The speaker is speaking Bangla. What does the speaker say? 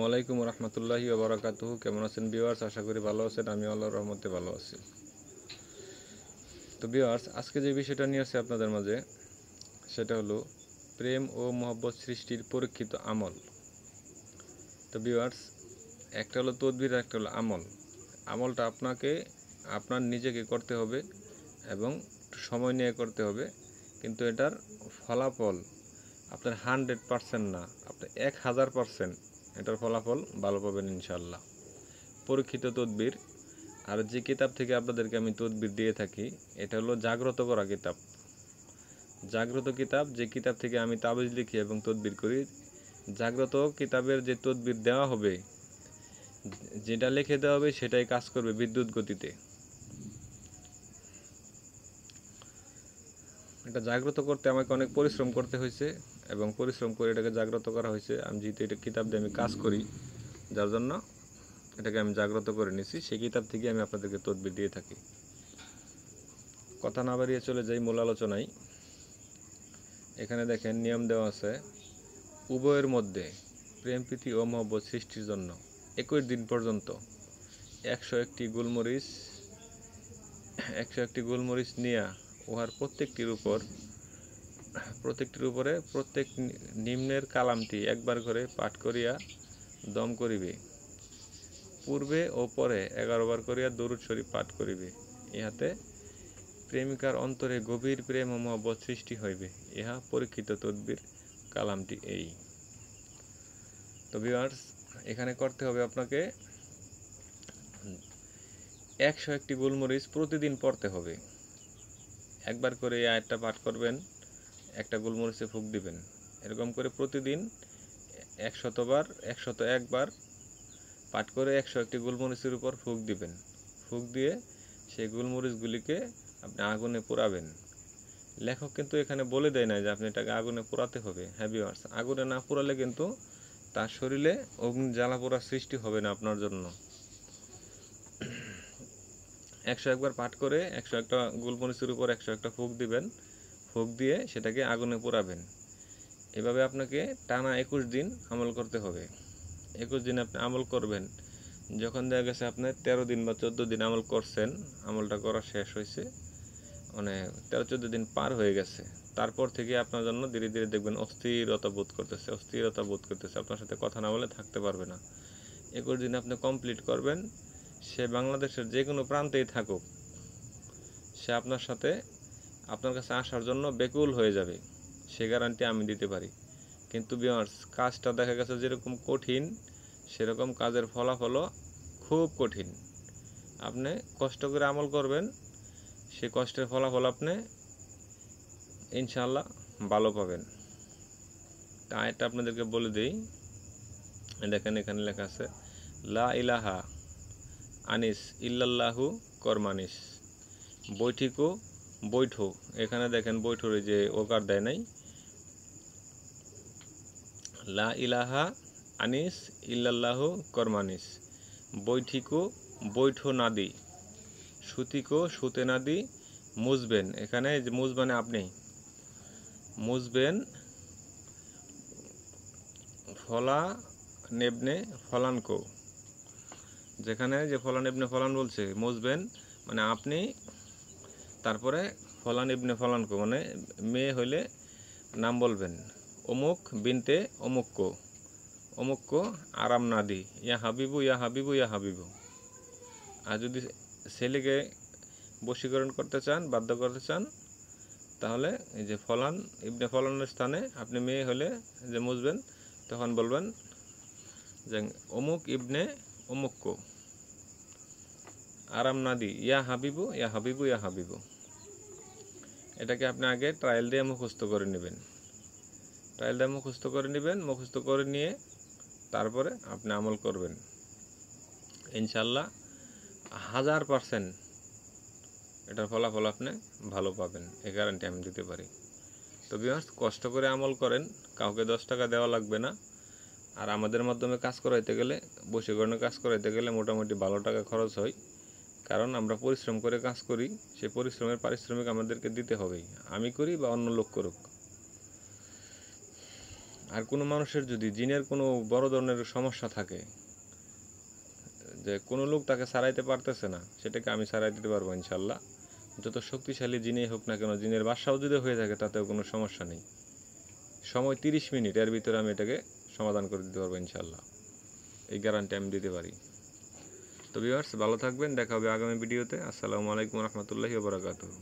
আলাইকুম রহমতুল্লাহি ওয়া বারাকাতুহু। কেমন আছেন ভিউয়ার্স? আশা করি ভালো আছেন। আমি আল্লাহর রহমতে ভালো আছি। তো ভিউয়ার্স, আজকে যে বিষয়টা নিয়ে আসছি আপনাদের মাঝে, সেটা হলো প্রেম ও মহব্বত সৃষ্টির পরীক্ষিত আমল। তো ভিউয়ার্স, একটা হলো তদবির, একটা হলো আমল। আমলটা আপনার নিজেকে করতে হবে এবং একটু সময় নিয়ে করতে হবে, কিন্তু এটার ফলাফল আপনার 100% না, আপনি 1000% এটার ফলাফল ভালো পাবেন ইনশাল্লাহ। পরীক্ষিত তদবির। আর যে কিতাব থেকে আপনাদেরকে আমি তদবির দিয়ে থাকি, এটা হলো জাগ্রত করা কিতাব। জাগ্রত কিতাব, যে কিতাব থেকে আমি তাবিজ লিখি এবং তদবির করি। জাগ্রত কিতাবের যে তদবির দেওয়া হবে, যেটা লিখে দেওয়া হবে সেটাই কাজ করবে বিদ্যুৎ গতিতে। এটা জাগ্রত করতে আমাকে অনেক পরিশ্রম করতে হয়েছে এবং পরিশ্রম করে এটাকে জাগ্রত করা হয়েছে। আমি যেহেতু এটা কিতাব দিয়ে আমি কাজ করি, যার জন্য এটাকে আমি জাগ্রত করে নিয়েছি। সেই কিতাব থেকে আমি আপনাদেরকে তদবির দিয়ে থাকি। কথা না বাড়িয়ে চলে যাই মূল আলোচনায়। এখানে দেখেন নিয়ম দেওয়া আছে, উভয়ের মধ্যে প্রেম প্রীতি ও মহব্বত সৃষ্টির জন্য 21 দিন পর্যন্ত 101টি গোলমরিচ নিয়া উহার প্রত্যেকটির উপরে প্রত্যেক নিম্নের কালামটি একবার করে পাঠ করিয়া দম করিবে। পূর্বে ও পরে 11 বার করিয়া দরুদ শরীফ পাঠ করিবে। ইহাতে প্রেমিকার অন্তরে গভীর প্রেম ও মহব্বত সৃষ্টি হইবে। ইহা পরীক্ষিত তদবির। কালামটি এই। তো ভিউয়ার্স, এখানে করতে হবে আপনাকে 101টি গোলমরিচ প্রতিদিন পড়তে হবে। একবার করে এই আয়াতটা পাঠ করবেন, একটা গোলমরিচে ফুঁক দিবেন। এরকম করে প্রতিদিন 101 বার পাঠ করে 101টি গোলমরিচের উপর ফুঁক দিবেন। ফুঁক দিয়ে সেই গোলমরিচগুলিকে আপনি আগুনে পোড়াবেন। লেখক কিন্তু এখানে বলে দেয় না যে আপনি এটাকে আগুনে পোড়াতে হবে। হ্যাঁ ভিউয়ার্স, আগুনে না পোড়ালে কিন্তু তার শরীরে অগ্নি জ্বালা পোড়ার সৃষ্টি হবে না আপনার জন্য। 101 বার পাঠ করে 101টা গোলমরিচের উপর 101টা ফুঁক দিবেন। ফুঁক দিয়ে সেটাকে আগুনে পোড়াবেন। এভাবে আপনাকে টানা 21 দিন আমল করতে হবে। 21 দিন আপনি আমল করবেন। যখন দেখা গেছে আপনি 13 দিন বা 14 দিন আমল করছেন, আমলটা করা শেষ হয়েছে, মানে 13-14 দিন পার হয়ে গেছে, তারপর থেকে আপনার জন্য ধীরে ধীরে দেখবেন অস্থিরতা বোধ করতেছে, আপনার সাথে কথা না বলে থাকতে পারবে না। 21 দিন আপনি কমপ্লিট করবেন। সে বাংলাদেশের যে কোনো প্রান্তেই থাকুক, সে আপনার কাছে আসার জন্য বেকুল হয়ে যাবে। সে গ্যারান্টি আমি দিতে পারি। কিন্তু ভিউয়ার্স, কাজটা দেখা গেছে যেরকম কঠিন, সেরকম কাজের ফলাফলও খুব কঠিন। আপনি কষ্ট করে আমল করবেন, সে কষ্টের ফলাফল আপনি ইনশাআল্লাহ ভালো পাবেন। তা এটা আপনাদেরকে বলে দিই। দেখেন এখানে লেখা আছে, লা ইলাহা আনিস ইল্লাল্লাহু করমানিস। বৈঠিকো বৈঠো। এখানে দেখেন বৈঠোর যে ওকার দেয় নাই। লা ইলাহা আনিস ইল্লাল্লাহু করমানিস। বৈঠিকো বৈঠো নাদি। সুতিকো সুতে নাদি। মুজবেন, এখানে যে মুজ মানে আপনি, মুজবেন ফলা নেবনে ফলানকো। যেখানে যে ফলান ইবনে ফলান বলছে, মুজবেন মানে আপনি, তারপরে ফলান ইবনে ফলানকো মানে মেয়ে হইলে নাম বলবেন। অমুক বিনতে অমুক্কো আরাম নাদি। ইয়া হাবিবু ইয়া হাবিবু ইয়া হাবিবু। আর যদি ছেলেকে বশীকরণ করতে চান, বাধ্য করতে চান, তাহলে এই যে ফলান ইবনে ফলানের স্থানে আপনি মেয়ে হলে যে মুজবেন, তখন বলবেন যে অমুক ইবনে অমুক্কো আরাম নাদি ইয়া হাবিবু ইয়া হাবিবু ইয়া হাবিবু। এটাকে আপনি আগে ট্রায়াল দিয়ে মুখস্থ করে নেবেন। মুখস্থ করে নিয়ে তারপরে আপনি আমল করবেন। ইনশাল্লাহ 1000% এটার ফলাফল আপনি ভালো পাবেন, এই গ্যারান্টি আমি দিতে পারি। তো ভিউয়ার্স, কষ্ট করে আমল করেন, কাউকে 10 টাকা দেওয়া লাগবে না। আর আমাদের মাধ্যমে কাজ করাইতে গেলে, বশীকরণে কাজ করাইতে গেলে মোটামুটি 12 টাকা খরচ হয়। কারণ আমরা পরিশ্রম করে কাজ করি, সেই পরিশ্রমের পারিশ্রমিক আমাদেরকে দিতে হবেই, আমি করি বা অন্য লোক করুক। আর কোনো মানুষের যদি জিনের কোনো বড় ধরনের সমস্যা থাকে, যে কোনো লোক তাকে সারাইতে পারতেছে না, সেটাকে আমি সারাই দিতে পারবো ইনশাল্লাহ। যত শক্তিশালী জিনেই হোক না কেন, জিনের বাসাও যদি হয়ে থাকে তাতেও কোনো সমস্যা নেই। সময় 30 মিনিট, এর ভিতরে আমি এটাকে সমাধান করে দিতে পারবো ইনশাল্লাহ। এই গ্যারান্টি আমি দিতে পারি। তো ভিউয়ার্স, ভালো থাকবেন, দেখা হবে আগামী ভিডিওতে। আসসালামু আলাইকুম রহমতুল্লাহি ওয়া বারাকাতুহু।